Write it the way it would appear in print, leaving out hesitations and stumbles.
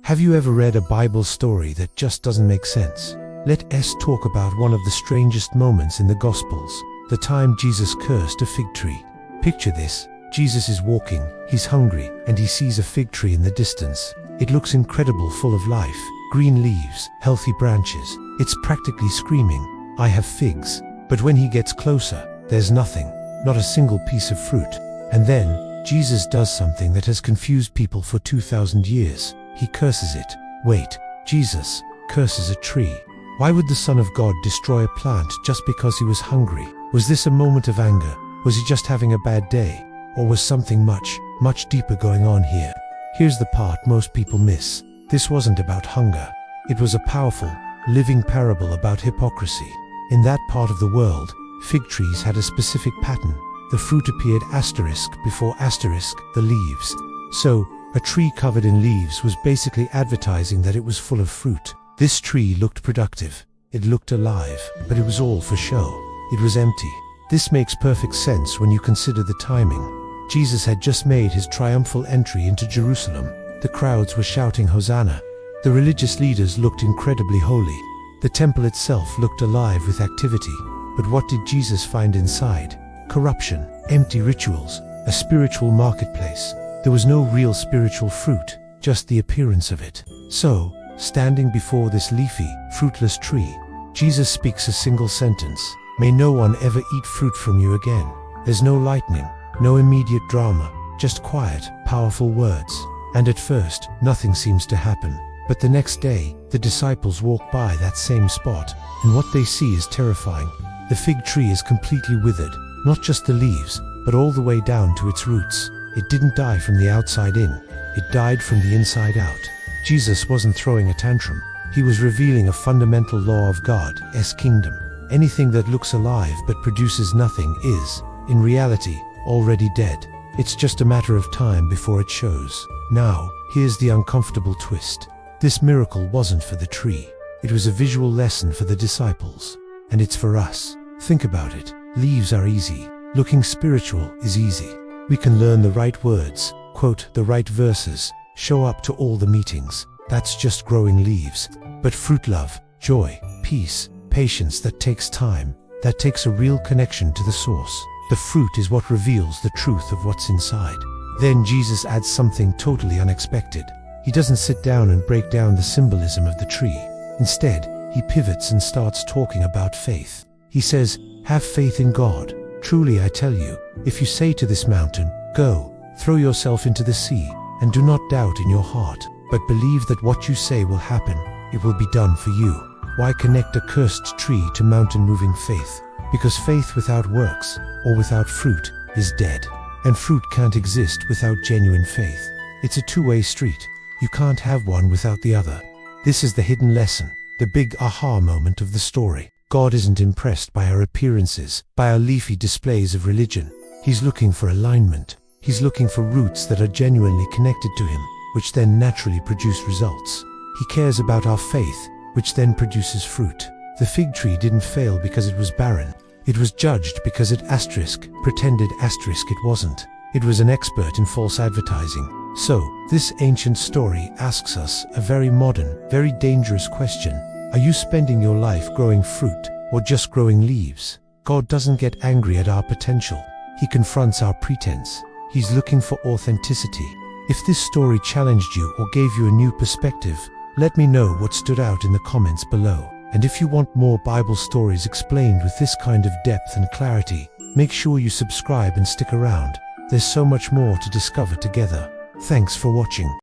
Have you ever read a Bible story that just doesn't make sense? Let us talk about one of the strangest moments in the Gospels, the time Jesus cursed a fig tree. Picture this. Jesus is walking, he's hungry, and he sees a fig tree in the distance. It looks incredible, full of life, green leaves, healthy branches. It's practically screaming, "I have figs." But when he gets closer, there's nothing, not a single piece of fruit. And then, Jesus does something that has confused people for 2,000 years. He curses it. Wait, Jesus curses a tree. Why would the Son of God destroy a plant just because he was hungry? Was this a moment of anger? Was he just having a bad day? Or was something much, much deeper going on here? Here's the part most people miss. This wasn't about hunger. It was a powerful, living parable about hypocrisy. In that part of the world, fig trees had a specific pattern. The fruit appeared asterisk before asterisk the leaves. So, a tree covered in leaves was basically advertising that it was full of fruit. This tree looked productive. It looked alive, but it was all for show. It was empty. This makes perfect sense when you consider the timing. Jesus had just made his triumphal entry into Jerusalem. The crowds were shouting Hosanna. The religious leaders looked incredibly holy. The temple itself looked alive with activity. But what did Jesus find inside? Corruption, empty rituals, a spiritual marketplace. There was no real spiritual fruit, just the appearance of it. So, standing before this leafy, fruitless tree, Jesus speaks a single sentence. "May no one ever eat fruit from you again." There's no lightning, no immediate drama, just quiet, powerful words. And at first, nothing seems to happen. But the next day, the disciples walk by that same spot, and what they see is terrifying. The fig tree is completely withered, not just the leaves, but all the way down to its roots. It didn't die from the outside in, it died from the inside out. Jesus wasn't throwing a tantrum. He was revealing a fundamental law of God's kingdom. Anything that looks alive but produces nothing is, in reality, already dead. It's just a matter of time before it shows. Now, here's the uncomfortable twist. This miracle wasn't for the tree. It was a visual lesson for the disciples. And it's for us. Think about it. Leaves are easy. Looking spiritual is easy. We can learn the right words, quote the right verses, show up to all the meetings. That's just growing leaves. But fruit, love, joy, peace, patience, that takes time. That takes a real connection to the source. The fruit is what reveals the truth of what's inside. Then Jesus adds something totally unexpected. He doesn't sit down and break down the symbolism of the tree. Instead, he pivots and starts talking about faith. He says, "Have faith in God. Truly I tell you, if you say to this mountain, 'Go, throw yourself into the sea,' and do not doubt in your heart, but believe that what you say will happen, it will be done for you." Why connect a cursed tree to mountain-moving faith? Because faith without works, or without fruit, is dead. And fruit can't exist without genuine faith. It's a two-way street. You can't have one without the other. This is the hidden lesson, the big aha moment of the story. God isn't impressed by our appearances, by our leafy displays of religion. He's looking for alignment. He's looking for roots that are genuinely connected to him, which then naturally produce results. He cares about our faith, which then produces fruit. The fig tree didn't fail because it was barren. It was judged because it pretended it wasn't. It was an expert in false advertising. So, this ancient story asks us a very modern, very dangerous question. Are you spending your life growing fruit, or just growing leaves? God doesn't get angry at our potential. He confronts our pretense. He's looking for authenticity. If this story challenged you or gave you a new perspective, let me know what stood out in the comments below. And if you want more Bible stories explained with this kind of depth and clarity, make sure you subscribe and stick around. There's so much more to discover together. Thanks for watching.